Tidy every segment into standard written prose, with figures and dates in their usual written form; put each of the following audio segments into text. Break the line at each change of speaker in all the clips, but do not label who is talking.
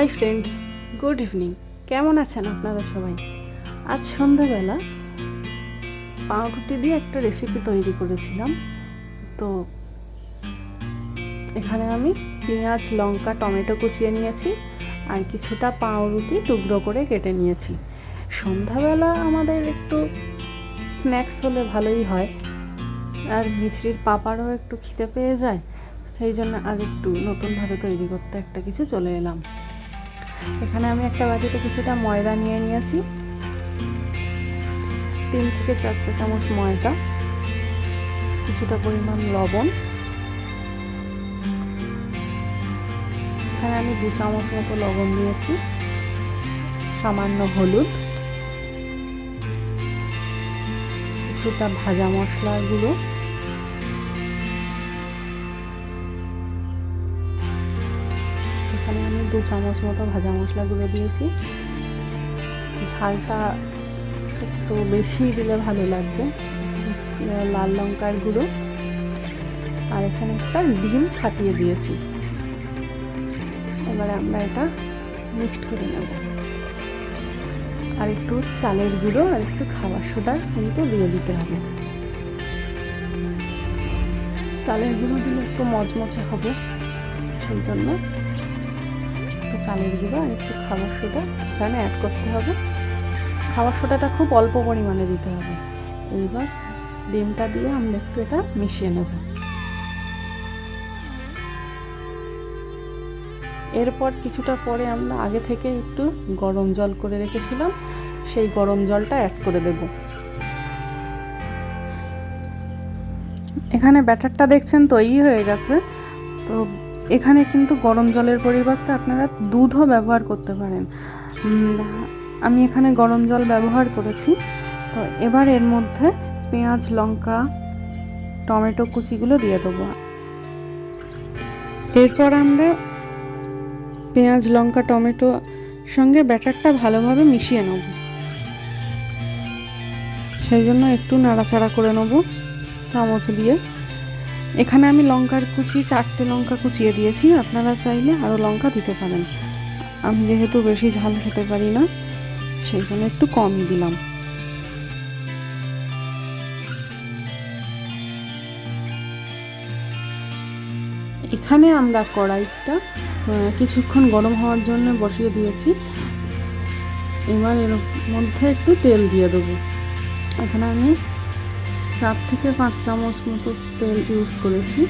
Hi friends, good evening. কেমন আছেন আপনারা সবাই? আজ সন্ধ্যাবেলা পাউরুটি দিয়ে একটা রেসিপি তৈরি করেছিলাম। তো এখানে আমি পেঁয়াজ, লঙ্কা, টমেটো কুচিয়ে নিয়েছি আর কিছুটা পাউরুটি টুকরো করে কেটে নিয়েছি। সন্ধ্যাবেলা আমাদের একটু স্ন্যাক্স হলে ভালোই হয়, আর মিছরির পাপারও একটু খিদে পেয়ে যায়। সেই জন্য আজ একটু নতুনভাবে তৈরি করতে একটা কিছু চলে এলাম। এখানে আমি একটা বাটিতে কিছুটা ময়দা নিয়ে নিয়েছি, 3 থেকে 4 চা চামচ ময়দা, কিছুটা পরিমাণ লবণ, এখানে আমি 2 চামচ মতো লবণ দিয়েছি, সামান্য হলুদ, কিছুটা ভাজা মশলা গুঁড়ো, এখানে আমি 2 চামচ মতো ভাজা মশলা গুঁড়ো দিয়েছি। ঝালটা একটু বেশি দিলে ভালো লাগবে। লাল লঙ্কার গুঁড়ো, আর এখানে একটা ডিম ফাটিয়ে দিয়েছি। এবারে আমরা এটা মিক্সড করে নেব। আর একটু চালের গুঁড়ো আর একটু খাবার সোডা কিন্তু দিয়ে দিতে হবে। চালের গুঁড়ো দিলে একটু মচমচে হবে, সেই জন্য চালের গুঁড়ো আর একটু খাবার সোডা এখানে অ্যাড করতে হবে। খাবার সোডাটা খুব অল্প পরিমাণে দিতে হবে। এইবার ডিমটা দিয়ে আমরা একটু এটা মিশিয়ে নেব। এরপর কিছুটা পরে আমরা আগে থেকে একটু গরম জল করে রেখেছিলাম, সেই গরম জলটা অ্যাড করে দেব। এখানে ব্যাটারটা দেখছেন তৈরি হয়ে গেছে। তো এখানে কিন্তু গরম জলের পরিবর্তে আপনারা দুধও ব্যবহার করতে পারেন। আমি এখানে গরম জল ব্যবহার করেছি। তো এবার এর মধ্যে পেঁয়াজ, লঙ্কা, টমেটো কুচিগুলো দিয়ে দেবো। এরপর আমরা পেঁয়াজ, লঙ্কা, টমেটো সঙ্গে ব্যাটারটা ভালোভাবে মিশিয়ে নেব। সেই জন্য একটু নাড়াচাড়া করে নেব চামচ দিয়ে। এখানে আমি লঙ্কার কুচি 4টে লঙ্কা কুচিয়ে দিয়েছি, আপনারা চাইলে আরও লঙ্কা দিতে পারেন। আমি যেহেতু বেশি ঝাল খেতে পারি না, সেই জন্য একটু কমই দিলাম। এখানে আমরা কড়াইটা কিছুক্ষণ গরম হওয়ার জন্য বসিয়ে দিয়েছি। এবার এর মধ্যে একটু তেল দিয়ে দেবো। এখানে আমি 4 থেকে 5 চামচ মতো তেল ইউজ করেছি।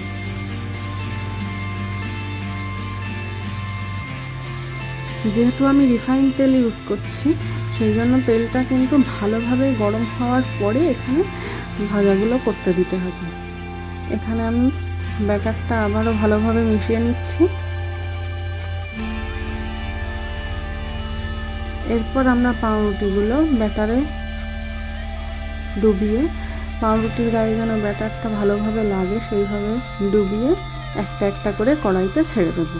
যেহেতু আমি রিফাইন তেল ইউজ করছি, সেই জন্য তেলটা কিন্তু ভালোভাবে গরম হওয়ার পরে এখানে ভাজাগুলো করতে দিতে হবে। এখানে আমি ব্যাটারটা আবারও ভালোভাবে মিশিয়ে নিচ্ছি। এরপর আমরা পাউরুটিগুলো ব্যাটারে ডুবিয়ে, পাউরুটির গায়ে যেন ব্যাটারটা ভালোভাবে লাগে সেইভাবে ডুবিয়ে একটা একটা করে কড়াইতে ছেড়ে দেবো।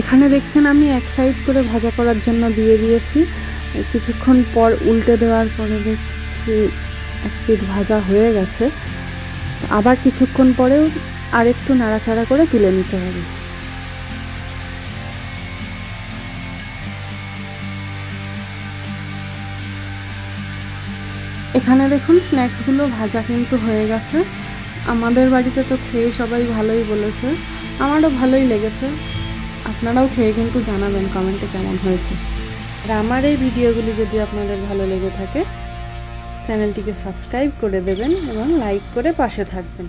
এখানে দেখছেন আমি এক সাইড করে ভাজা করার জন্য দিয়ে দিয়েছি। কিছুক্ষণ পর উল্টে দেওয়ার পরে দেখছি এক পিঠ ভাজা হয়ে গেছে। আবার কিছুক্ষণ পরেও আরেকটু নাড়াচাড়া করে তুলে নিতে হবে। এখানে দেখুন স্ন্যাক্সগুলো ভাজা কিন্তু হয়ে গেছে। আমাদের বাড়িতে তো খেয়ে সবাই ভালোই বলেছে, আমারও ভালোই লেগেছে। আপনারাও খেয়ে কিন্তু জানাবেন কমেন্টে কেমন হয়েছে। আর আমার এই ভিডিওগুলি যদি আপনাদের ভালো লেগে থাকে, চ্যানেলটিকে সাবস্ক্রাইব করে দেবেন এবং লাইক করে পাশে থাকবেন।